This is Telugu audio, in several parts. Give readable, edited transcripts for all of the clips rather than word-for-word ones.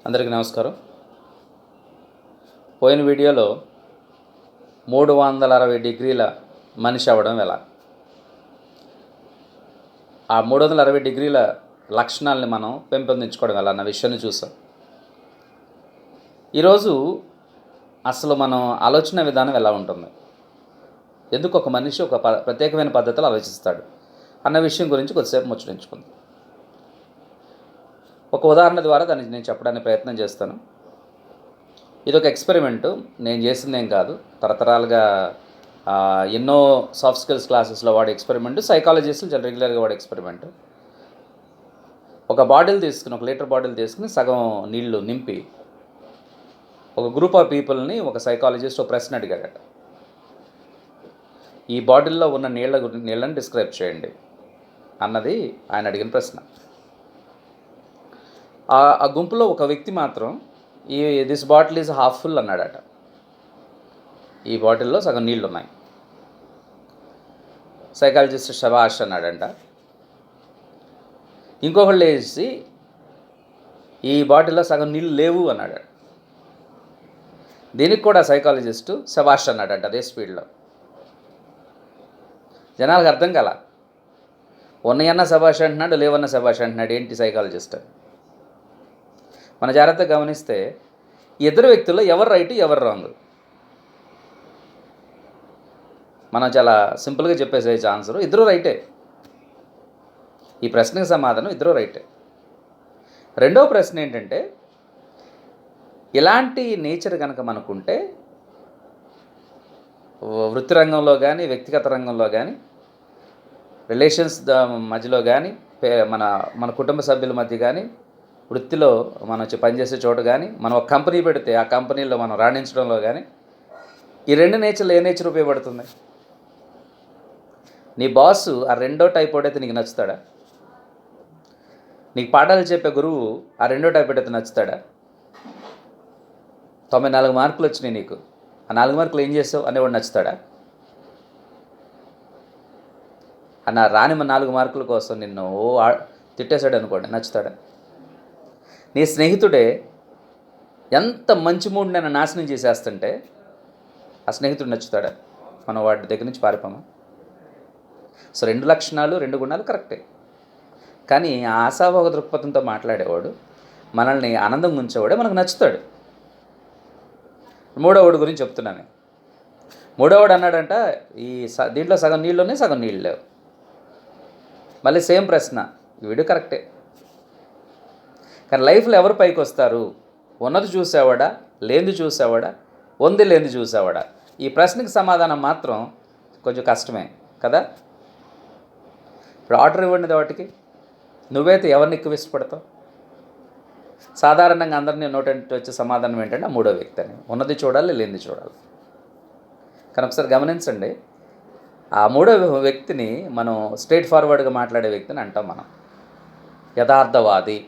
అందరికీ నమస్కారం. పోయిన వీడియోలో 360 డిగ్రీల మనిషి అవ్వడం ఎలా, ఆ 360 డిగ్రీల లక్షణాలని మనం పెంపొందించుకోవడం ఎలా అన్న విషయాన్ని చూసాం. ఈరోజు అసలు మనం ఆలోచన విధానం ఎలా ఉంటుంది, ఎందుకు ఒక మనిషి ఒక ప్రత్యేకమైన పద్ధతిలో ఆలోచిస్తాడు అన్న విషయం గురించి కొద్దిసేపు ముచ్చటించుకుందాం. ఒక ఉదాహరణ ద్వారా దాన్ని నేను చెప్పడానికి ప్రయత్నం చేస్తాను. ఇదొక ఎక్స్పెరిమెంటు, నేను చేసిందేం కాదు, తరతరాలుగా ఎన్నో సాఫ్ట్ స్కిల్స్ క్లాసెస్లో వాడే ఎక్స్పెరిమెంటు, సైకాలజిస్టులు చాలా రెగ్యులర్గా వాడే ఎక్స్పెరిమెంటు. ఒక బాటిల్ తీసుకుని, ఒక లీటర్ బాటిల్ తీసుకుని సగం నీళ్లు నింపి ఒక గ్రూప్ ఆఫ్ పీపుల్ని ఒక సైకాలజిస్ట్ ఒక ప్రశ్న అడిగాడట. ఈ బాటిల్లో ఉన్న నీళ్ళని డిస్క్రైబ్ చేయండి అన్నది ఆయన అడిగిన ప్రశ్న. ఆ గుంపులో ఒక వ్యక్తి మాత్రం this bottle is half full అన్నాడట. ఈ బాటిల్లో సగం నీళ్ళు ఉన్నాయి. సైకాలజిస్ట్ శబాష్ అన్నాడంట. ఇంకొకళ్ళు వేసి ఈ బాటిల్లో సగం నీళ్ళు లేవు అన్నాడు. దీనికి కూడా సైకాలజిస్టు శబాష్ అన్నాడంట అదే స్పీడ్లో. జనాలకు అర్థం కాల, ఉన్నాయన్న శబాష్ అంటున్నాడు, లేవన్న శబాష్ అంటున్నాడు, ఏంటి సైకాలజిస్ట్. మన జాగ్రత్తగా గమనిస్తే ఇద్దరు వ్యక్తుల్లో ఎవరు రైట్ ఎవరు రాంగ్ మనం చాలా సింపుల్గా చెప్పేసేయచ్చు ఆన్సరు, ఇద్దరు రైటే. ఈ ప్రశ్నకి సమాధానం ఇద్దరు రైటే. రెండవ ప్రశ్న ఏంటంటే, ఇలాంటి నేచర్ కనుక మనకుంటే వృత్తి రంగంలో కానీ వ్యక్తిగత రంగంలో కానీ రిలేషన్స్ మధ్యలో కానీ మన మన కుటుంబ సభ్యుల మధ్య కానీ వృత్తిలో మనం పనిచేసే చోట కానీ మనం ఒక కంపెనీ పెడితే ఆ కంపెనీలో మనం రాణించడంలో కానీ ఈ రెండు నేచర్లు ఏ నేచర్ ఉపయోగపడుతుంది? నీ బాస్ ఆ రెండో టైప్ అయితే నీకు నచ్చుతాడా? నీకు పాఠాలు చెప్పే గురువు ఆ రెండో టైప్ అయితే నచ్చుతాడా? 94 మార్కులు వచ్చినాయి నీకు, ఆ 4 మార్కులు ఏం చేసావు అనేవాడు నచ్చుతాడా? అన్న రాని 4 మార్కుల కోసం నిన్ను తిట్టేశాడు అనుకోండి, నచ్చుతాడా? నీ స్నేహితుడే ఎంత మంచి మూడు నేను నాశనం చేసేస్తుంటే ఆ స్నేహితుడు నచ్చుతాడా? మనం వాటి దగ్గర నుంచి పారిపోమా? సో 2 లక్షణాలు 2 గుణాలు కరెక్టే. కానీ ఆశాభోగ దృక్పథంతో మాట్లాడేవాడు, మనల్ని ఆనందం ఉంచేవాడే మనకు నచ్చుతాడు. మూడోవాడు గురించి చెప్తున్నాను. మూడోవాడు అన్నాడంట, దీంట్లో సగం నీళ్ళు ఉన్నాయి, సగం నీళ్ళు లేవు. మళ్ళీ సేమ్ ప్రశ్న, వీడు కరెక్టే. కానీ లైఫ్లో ఎవరు పైకి వస్తారు? ఉన్నది చూసేవాడా, లేనిది చూసేవాడా, ఉంది లేనిది చూసేవాడా? ఈ ప్రశ్నకి సమాధానం మాత్రం కొంచెం కష్టమే కదా. ఇప్పుడు ఆర్డర్ ఇవ్వండి వాటికి, నువ్వైతే ఎవరిని ఎక్కువ ఇష్టపడతావు? సాధారణంగా అందరినీ నోటంటే వచ్చే సమాధానం ఏంటంటే ఆ మూడో వ్యక్తి అని. ఉన్నది చూడాలి, లేనిది చూడాలి. కానీ ఒకసారి గమనించండి, ఆ మూడో వ్యక్తిని మనం స్ట్రైట్ ఫార్వర్డ్గా మాట్లాడే వ్యక్తిని అంటాం మనం. యథార్థవాది,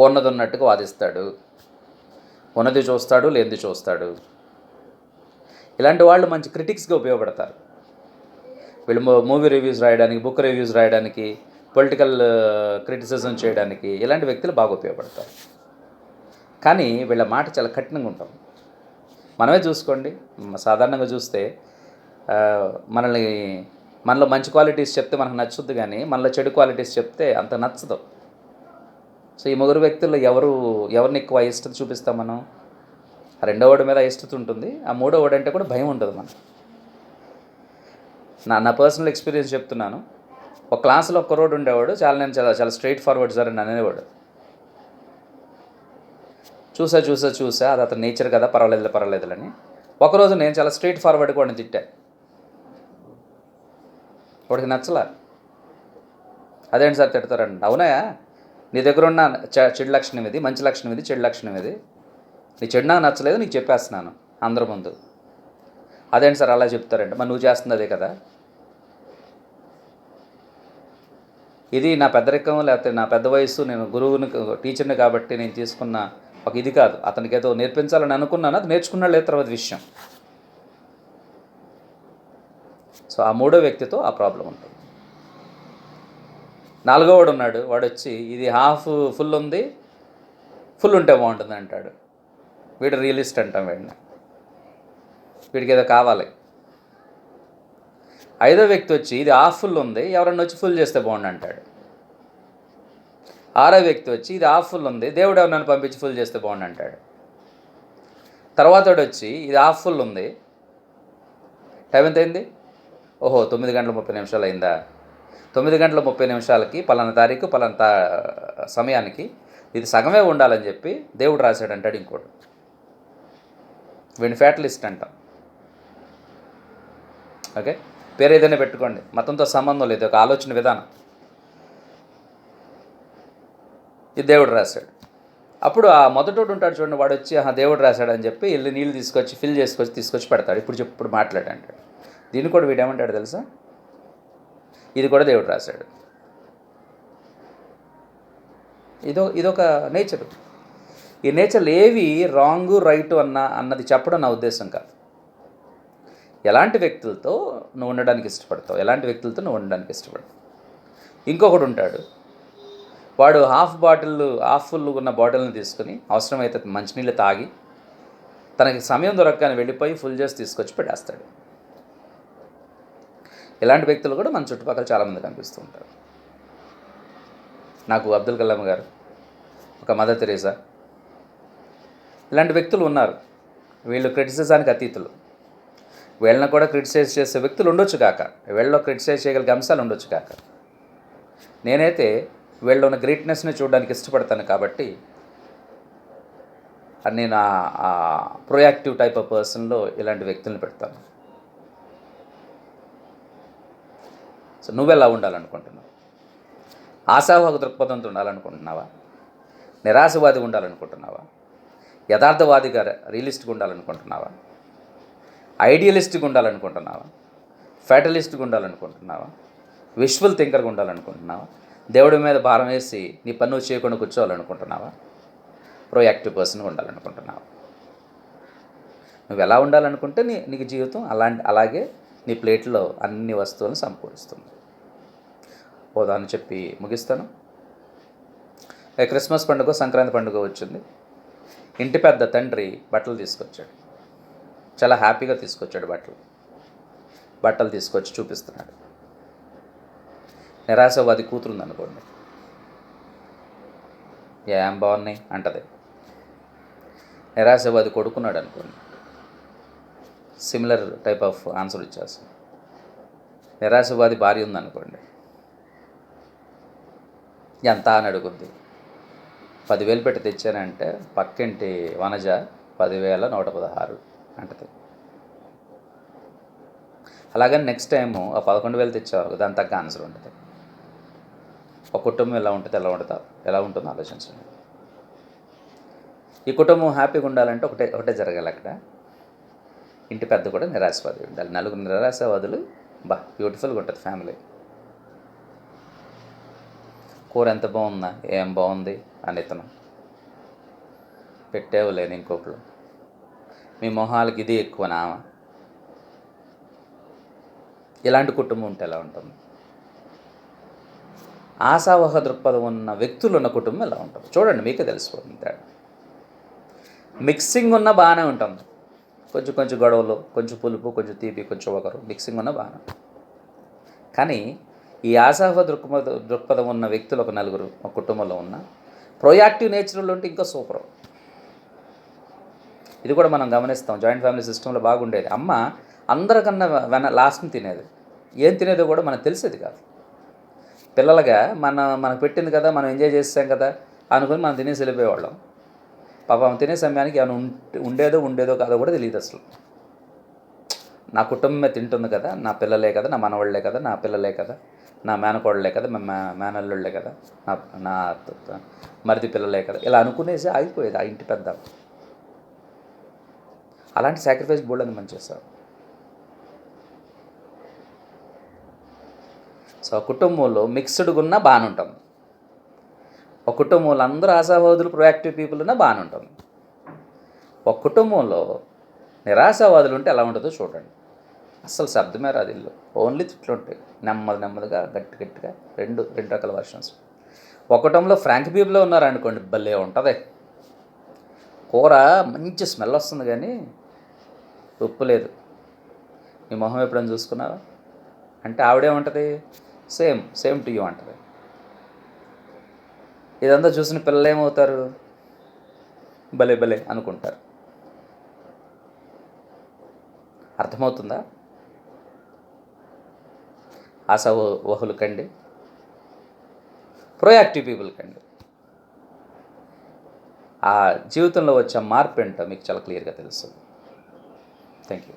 ఉన్నది ఉన్నట్టుగా వాదిస్తాడు, ఉన్నది చూస్తాడు, లేనిది చూస్తాడు. ఇలాంటి వాళ్ళు మంచి క్రిటిక్స్గా ఉపయోగపడతారు. వీళ్ళు మూవీ రివ్యూస్ రాయడానికి, బుక్ రివ్యూస్ రాయడానికి, పొలిటికల్ క్రిటిసిజం చేయడానికి ఇలాంటి వ్యక్తులు బాగా ఉపయోగపడతారు. కానీ వీళ్ళ మాట చాలా కఠినంగా ఉంటాం. మనమే చూసుకోండి, సాధారణంగా చూస్తే మనలో మంచి క్వాలిటీస్ చెప్తే మనకు నచ్చుద్ది, కానీ మనలో చెడు క్వాలిటీస్ చెప్తే అంత నచ్చదు. సో ఈ ముగ్గురు వ్యక్తుల్లో ఎవరిని ఎక్కువ అయిష్టత చూపిస్తాం మనం? ఆ రెండోవాడి మీద అయిష్టత ఉంటుంది, ఆ మూడోవాడు అంటే కూడా భయం ఉంటుంది మనకు. నా పర్సనల్ ఎక్స్పీరియన్స్ చెప్తున్నాను. ఒక క్లాసులో ఒక్క రోడ్డు ఉండేవాడు, నేను చాలా స్ట్రైట్ ఫార్వర్డ్ సార్ అని అనేవాడు. చూసా అది అతని నేచర్ కదా, పర్వాలేదులని. ఒకరోజు నేను చాలా స్ట్రైట్ ఫార్వర్డ్ కూడా తిట్టా. వాడికి నచ్చలా. అదేంటి సార్ తిడతారండి? అవునాయా, నీ దగ్గర ఉన్న చెడు లక్షణం ఇది, మంచి లక్షణం ఇది, చెడు లక్షణం ఇది. నీ చెడు నాకు నచ్చలేదు, నీకు చెప్పేస్తున్నాను అందరి ముందు. అదేంటి సార్ అలా చెప్తారంటే, మరి నువ్వు చేస్తుంది అదే కదా. ఇది నా పెద్దరికం, లేకపోతే నా పెద్ద వయసు, నేను గురువుని టీచర్ని కాబట్టి నేను తీసుకున్న ఒక ఇది కాదు. అతనికి ఏదో నేర్పించాలని అనుకున్నాను, అది నేర్చుకున్నాడు లేదు తర్వాత విషయం. సో ఆ మూడో వ్యక్తితో ఆ ప్రాబ్లం ఉంటుంది. నాలుగో వాడు ఉన్నాడు, వాడు వచ్చి ఇది హాఫ్ ఫుల్ ఉంది, ఫుల్ ఉంటే బాగుంటుంది అంటాడు. వీడు రియలిస్ట్ అంటాం వీడికి ఏదో కావాలి. ఐదో వ్యక్తి వచ్చి ఇది హాఫ్ ఫుల్ ఉంది, ఎవరన్నా వచ్చి ఫుల్ చేస్తే బాగుండు అంటాడు. ఆరో వ్యక్తి వచ్చి ఇది హాఫ్ ఫుల్ ఉంది, దేవుడు ఎవరినన్ను పంపించి ఫుల్ చేస్తే బాగుండు అంటాడు. తర్వాత వచ్చి ఇది హాఫ్ ఫుల్ ఉంది, టైం ఎంత అయింది, ఓహో 9 గంటల 30 నిమిషాలు అయిందా, 9 గంటల 30 నిమిషాలకి పలానా తారీఖు పలానా సమయానికి ఇది సగమే ఉండాలని చెప్పి దేవుడు రాశాడు అంటాడు ఇంకోటి. వీడిని ఫ్యాటలిస్ట్ అంటాం. ఓకే, పేరు ఏదైనా పెట్టుకోండి, మతంతో సంబంధం లేదు, ఒక ఆలోచన విధానం. ఇది దేవుడు రాశాడు. అప్పుడు ఆ మొదటోడు ఉంటాడు చూడండి, వాడు వచ్చి దేవుడు రాశాడు అని చెప్పి వెళ్ళి నీళ్ళు తీసుకొచ్చి ఫిల్ తీసుకొచ్చి పెడతాడు. ఇప్పుడు మాట్లాడంటాడు. దీన్ని కూడా వీడేమంటాడు తెలుసా, ఇది కూడా దేవుడు రాశాడు. ఇదొక నేచరు. ఈ నేచర్లు ఏవి రాంగు రైటు అన్నది చెప్పడం నా ఉద్దేశం కాదు. ఎలాంటి వ్యక్తులతో నువ్వు ఉండడానికి ఇష్టపడతావు, ఎలాంటి వ్యక్తులతో నువ్వు ఉండడానికి ఇష్టపడతావు. ఇంకొకడు ఉంటాడు, వాడు హాఫ్ ఫుల్ ఉన్న బాటిల్ని తీసుకుని అవసరమైతే మంచినీళ్ళు తాగి తనకి సమయం దొరకగానే వెళ్ళిపోయి ఫుల్ చేసి తీసుకొచ్చి పెట్టేస్తాడు. ఇలాంటి వ్యక్తులు కూడా మన చుట్టుపక్కల చాలామంది కనిపిస్తూ ఉంటారు. నాకు అబ్దుల్ కలాం గారు, ఒక మదర్ తెరీసా, ఇలాంటి వ్యక్తులు ఉన్నారు. వీళ్ళు క్రిటిసిజానికి అతీతులు. వీళ్ళని కూడా క్రిటిసైజ్ చేసే వ్యక్తులు ఉండొచ్చు కాక, వీళ్ళలో క్రిటిసైజ్ చేయగలిగే అంశాలు ఉండొచ్చు కాక. నేనైతే వీళ్ళలో ఉన్న గ్రేట్నెస్ని చూడడానికి ఇష్టపడతాను కాబట్టి నేను ఆ ప్రోయాక్టివ్ టైప్ ఆఫ్ పర్సన్లో ఇలాంటి వ్యక్తులను పెడతాను. సో నువ్వెలా ఉండాలనుకుంటున్నావు? ఆశావాహక దృక్పథంతో ఉండాలనుకుంటున్నావా? నిరాశవాది ఉండాలనుకుంటున్నావా? యథార్థవాదిగా రియలిస్ట్గా ఉండాలనుకుంటున్నావా? ఐడియలిస్ట్గా ఉండాలనుకుంటున్నావా? ఫ్యాటలిస్ట్గా ఉండాలనుకుంటున్నావా? విష్వల్ థింకర్గా ఉండాలనుకుంటున్నావా? దేవుడి మీద భారం వేసి నీ పన్ను చేయకుండా కూర్చోవాలనుకుంటున్నావా? ప్రోయాక్టివ్ పర్సన్గా ఉండాలనుకుంటున్నావా? నువ్వు ఎలా ఉండాలనుకుంటే నీకు జీవితం అలాగే నీ ప్లేట్లో అన్ని వస్తువులను సమకూరుస్తుంది. ఉదాహరణ చెప్పి ముగిస్తాను. క్రిస్మస్ పండుగ, సంక్రాంతి పండుగ వచ్చింది. ఇంటి పెద్ద తండ్రి బట్టలు తీసుకొచ్చాడు. చాలా హ్యాపీగా తీసుకొచ్చాడు బట్టలు తీసుకొచ్చి చూపిస్తున్నాడు. నిరాశవాది కూతురుంది అనుకోండి, ఏం బాగున్నాయి అంటది. నిరాశవాది కొడుకున్నాడు అనుకోండి, సిమిలర్ టైప్ ఆఫ్ ఆన్సర్ ఇచ్చేస్తాం. నిరాశవాది భార్య ఉందనుకోండి, ఎంత అని అడుగుద్ది. 10,000 పెట్టి తెచ్చానంటే పక్కింటి వనజ 10,116 అంటది. అలాగని నెక్స్ట్ టైము ఆ 11,000 తెచ్చేవారు, దాని తగ్గ ఆన్సర్ ఉంటుంది. ఒక కుటుంబం ఎలా ఉంటుందో ఆలోచించండి. ఈ కుటుంబం హ్యాపీగా ఉండాలంటే ఒకటే జరగాలి. అక్కడ ఇంటి పెద్ద కూడా నిరాశవాది ఉండాలి. 4 నిరాశవాదులు బ్యూటిఫుల్గా ఉంటుంది ఫ్యామిలీ. కూర ఎంత బాగుందా, ఏం బాగుంది అని ఇతను పెట్టేవలేని ఇంకొకరు, మీ మొహాలకి ఇది ఎక్కువనా. ఇలాంటి కుటుంబం ఉంటే ఎలా ఉంటుంది? ఆశావహ దృక్పథం ఉన్న వ్యక్తులు ఉన్న కుటుంబం ఎలా ఉంటుంది చూడండి, మీకే తెలిసిపోతుంది తేడా. మిక్సింగ్ ఉన్న బాగానే ఉంటుంది, కొంచెం గొడవలు, కొంచెం పులుపు, కొంచెం తీపి, కొంచెం ఒకరు మిక్సింగ్ ఉన్న బాగానే. కానీ ఈ ఆశావహ దృక్పథం ఉన్న వ్యక్తులు ఒక 4 ఒక కుటుంబంలో ఉన్న ప్రోయాక్టివ్ నేచర్లో ఉంటే ఇంకా సూపర్. ఇది కూడా మనం గమనిస్తాం. జాయింట్ ఫ్యామిలీ సిస్టంలో బాగుండేది. అమ్మ అందరికన్నా లాస్ట్ని తినేది. ఏం తినేదో కూడా మనకు తెలిసేది కాదు. పిల్లలుగా మనకు పెట్టింది కదా, మనం ఎంజాయ్ చేసాం కదా అనుకుని మనం తినేసి వెళ్ళిపోయేవాళ్ళం. పాపం తినే సమయానికి ఏమైనా ఉండేదో కాదో కూడా తెలియదు అసలు. నా కుటుంబమే తింటుంది కదా, నా పిల్లలే కదా, నా మనవాళ్ళే కదా, నా పిల్లలే కదా, నా మేనకోడలే కదా, మేనల్లుళ్ళే కదా, నా మరిది పిల్లలే కదా, ఇలా అనుకునేసి ఆగిపోయేది ఆ ఇంటి పెద్ద. అలాంటి సాక్రిఫైస్ బోల్డ్ అని మనం చేస్తాం. సో ఆ కుటుంబంలో మిక్స్డ్గా ఉన్నా బాగానే ఉంటాం. ఒక కుటుంబంలో అందరూ ఆశావాదులు, ప్రొయాక్టివ్ పీపుల్ ఉన్నా బాగానే ఉంటుంది. ఒక కుటుంబంలో నిరాశావాదులు ఉంటే ఎలా ఉంటుందో చూడండి. అస్సలు శబ్దమే రాదు, ఇల్లు ఓన్లీ తిట్లు ఉంటాయి. నెమ్మదిగా గట్టిగా రెండు రకాల వర్షన్స్. ఒక కుటుంబంలో ఫ్రాంక్ పీపుల్ ఉన్నారనుకోండి, భలే ఉంటుంది. కూర మంచి స్మెల్ వస్తుంది కానీ ఉప్పు లేదు. నీ మొహం ఎప్పుడైనా చూసుకున్నావా అంటే ఆవిడేమంటుంది, సేమ్ టు యూ అంటుంది. ఇదంతా చూసిన పిల్లలు ఏమవుతారు, భలే భలే అనుకుంటారు. అర్థమవుతుందా? ఆశావహులు కండి, ప్రొయాక్టివ్ పీపుల్ కండి. ఆ జీవితంలో వచ్చే మార్పు ఏంటో మీకు చాలా క్లియర్గా తెలుస్తుంది. Thank you.